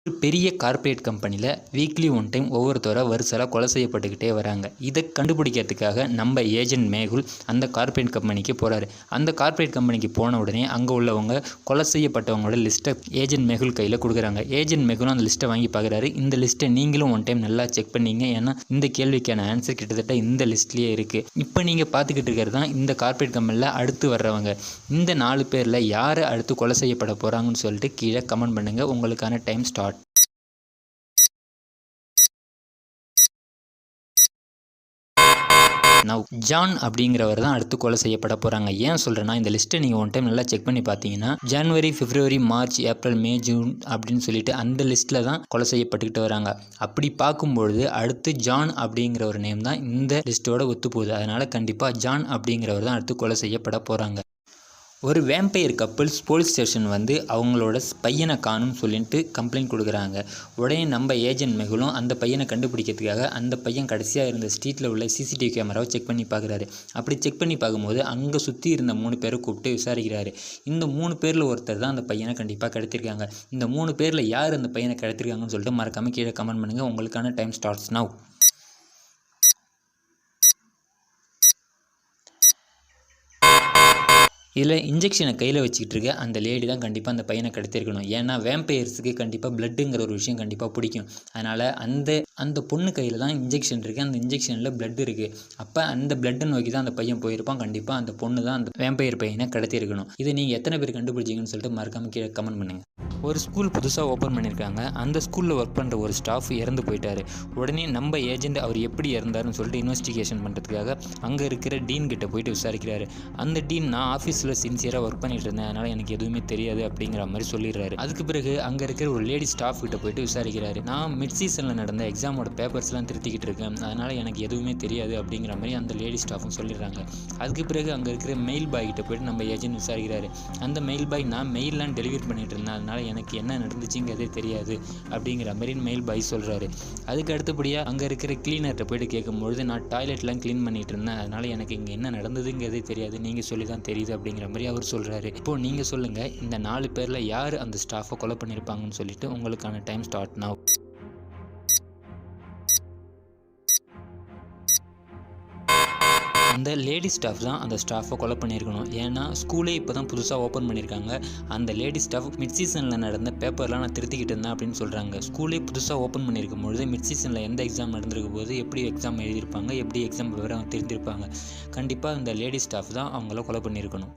ஒரு பெரிய கார்ப்பரேட் கம்பெனியில் வீக்லி ஒன் டைம் ஒவ்வொருத்தராக வரிசையாக கொலை செய்யப்பட்டுக்கிட்டே வராங்க. இதை கண்டுபிடிக்கிறதுக்காக நம்ம ஏஜென்ட் மேகுல் அந்த கார்ப்பரேட் கம்பெனிக்கு போகிறாரு. அந்த கார்ப்பரேட் கம்பெனிக்கு போன உடனே அங்கே உள்ளவங்க கொலை செய்யப்பட்டவங்களோட லிஸ்ட்டை ஏஜென்ட் மேகுல் கையில் கொடுக்குறாங்க. ஏஜென்ட் மேகுலும் அந்த லிஸ்ட்டை வாங்கி பார்க்குறாரு. இந்த லிஸ்ட்டை நீங்களும் ஒன் டைம் நல்லா செக் பண்ணிங்க, ஏன்னா இந்த கேள்விக்கான ஆன்சர் கிட்டத்தட்ட இந்த லிஸ்ட்லேயே இருக்குது. இப்போ நீங்கள் பார்த்துக்கிட்டு இருக்கிறது தான் இந்த கார்ப்பரேட் கம்பெனியில் அடுத்து வர்றவங்க. இந்த 4 பேரில் யார் அடுத்து கொலை செய்யப்பட போகிறாங்கன்னு சொல்லிட்டு கீழே கமெண்ட் பண்ணுங்கள். உங்களுக்கான டைம் ஸ்டார்ட். ஜான் அப்படிங்கிறவர் தான் அடுத்து கொலை செய்யப்பட போகிறாங்க. ஏன் சொல்கிறேன்னா, இந்த லிஸ்ட்டை நீங்கள் ஒன் டைம் நல்லா செக் பண்ணி பார்த்தீங்கன்னா, ஜனவரி, பிப்ரவரி, மார்ச், ஏப்ரல், மே, ஜூன் அப்படின்னு சொல்லிட்டு அந்த லிஸ்ட்டில் தான் கொலை செய்யப்பட்டுக்கிட்டு வராங்க. அப்படி பார்க்கும்பொழுது அடுத்து ஜான் அப்படிங்கிற ஒரு நேம் தான் இந்த லிஸ்ட்டோட ஒத்து போகுது. அதனால் கண்டிப்பாக ஜான் அப்படிங்கிறவர் தான் அடுத்து கொலை செய்யப்பட போகிறாங்க. ஒரு வேம்பயர் கப்பிள்ஸ் போலீஸ் ஸ்டேஷன் வந்து அவங்களோட பையனை காணும்னு சொல்லிட்டு கம்ப்ளைண்ட் கொடுக்குறாங்க. உடனே நம்ம ஏஜென்ட் மெகுலும் அந்த பையனை கண்டுபிடிக்கிறதுக்காக அந்த பையன் கடைசியாக இருந்த ஸ்ட்ரீட்டில் உள்ள சிசிடிவி கேமராவை செக் பண்ணி பார்க்குறாரு. அப்படி செக் பண்ணி பார்க்கும்போது அங்கே சுற்றி இருந்த 3 பேரை கூப்பிட்டு விசாரிக்கிறாரு. இந்த 3 பேரில் ஒருத்தர் தான் அந்த பையனை கண்டிப்பாக கடத்திருக்காங்க. இந்த 3 பேரில் யார் அந்த பையனை கடத்திருக்காங்கன்னு சொல்லிட்டு மறக்காமல் கீழே கமெண்ட் பண்ணுங்கள். உங்களுக்கான டைம் ஸ்டார்ட்ஸ் நவ். இதில் இன்ஜெக்ஷனை கையில் வச்சுக்கிட்டு இருக்க அந்த லேடி தான் கண்டிப்பாக அந்த பையனை கடத்திருக்கணும். ஏன்னா வேம்பயர்ஸுக்கு கண்டிப்பாக பிளட்டுங்கிற ஒரு விஷயம் கண்டிப்பாக பிடிக்கும். அதனால் அந்த பொண்ணு கையில் தான் இன்ஜெக்ஷன் இருக்குது. அந்த இன்ஜெக்ஷனில் பிளட் இருக்குது. அப்போ அந்த பிளட்டை நோக்கி தான் அந்த பையன் போயிருப்பான். கண்டிப்பாக அந்த பொண்ணு தான் அந்த வேம்பயர் பையனை கடத்திருக்கணும். இதை நீங்கள் எத்தனை பேர் கண்டுபிடிச்சிங்கன்னு சொல்லிட்டு மறக்காமல் கீழே கமெண்ட் பண்ணுங்கள். ஒரு ஸ்கூல் புதுசாக ஓப்பன் பண்ணியிருக்காங்க. அந்த ஸ்கூலில் ஒர்க் பண்ணுற ஒரு ஸ்டாஃப் இறந்து போயிட்டார். உடனே நம்ம ஏஜென்ட் அவர் எப்படி இறந்தாருன்னு சொல்லிட்டு இன்வெஸ்டிகேஷன் பண்ணுறதுக்காக அங்கே இருக்கிற டீன் கிட்ட போயிட்டு விசாரிக்கிறாரு. அந்த டீன், நான் ஆஃபீஸில் சின்சியராக ஒர்க் பண்ணிட்டு இருந்தேன், அதனால் எனக்கு எதுவுமே தெரியாது அப்படிங்கிற மாதிரி சொல்லிடுறாரு. அதுக்கு பிறகு அங்கே இருக்கிற ஒரு லேடி ஸ்டாஃப் கிட்ட போயிட்டு விசாரிக்கிறாரு. நான் மிட் சீசனில் நடந்த எக்ஸாமோட பேப்பர்ஸ்லாம் திருத்திக்கிட்டு இருக்கேன், அதனால் எனக்கு எதுவுமே தெரியாது அப்படிங்கிற மாதிரி அந்த லேடி ஸ்டாஃபும் சொல்லிடுறாங்க. அதுக்கு பிறகு அங்கே இருக்கிற மெயில் பாய் கிட்ட போயிட்டு நம்ம ஏஜென்ட் விசாரிக்கிறாரு. அந்த மெயில் பாய், நான் மெயிலெலாம் டெலிவரி பண்ணிட்டு இருந்தேன், அதனால் எனக்கு என்ன நடந்துச்சுங்கிறதே தெரியாது அப்படிங்கிற மாதிரி மெயில் பாய் சொல்கிறாரு. அதுக்கு அடுத்தபடியாக அங்கே இருக்கிற கிளீனர்கிட்ட போயிட்டு கேட்கும்பொழுது, நான் டாய்லெட்லாம் க்ளீன் பண்ணிட்டு இருந்தேன், அதனால் எனக்கு இங்கே என்ன நடந்ததுங்கிறதே தெரியாது, நீங்கள் சொல்லி தான் தெரியுது அப்படிங்கிற மாதிரி அவர் சொல்கிறாரு. இப்போது நீங்கள் சொல்லுங்கள், இந்த 4 பேரில் யார் அந்த ஸ்டாஃபை கொலை பண்ணியிருப்பாங்கன்னு சொல்லிட்டு உங்களுக்கான டைம் ஸ்டார்ட் நவ். அந்த லேடி ஸ்டாஃப் தான் அந்த ஸ்டாஃபை கொலை பண்ணியிருக்கணும். ஏன்னா ஸ்கூலே இப்போ தான் புதுசாக ஓப்பன் பண்ணியிருக்காங்க. அந்த லேடி ஸ்டாஃப் மிட் சீசனில் நடந்த பேப்பர்லாம் நான் திருத்திக்கிட்டு இருந்தேன் அப்படின்னு சொல்கிறாங்க. ஸ்கூலே புதுசாக ஓப்பன் பண்ணியிருக்கும் பொழுது மிட் சீசனில் எந்த எக்ஸாம் நடந்திருக்கும் போது எப்படி எக்ஸாம் எழுதியிருப்பாங்க, எப்படி எக்ஸாம் விவரம் தெரிஞ்சிருப்பாங்க. கண்டிப்பாக இந்த லேடி ஸ்டாஃப் தான் அவங்கள கொலை பண்ணியிருக்கணும்.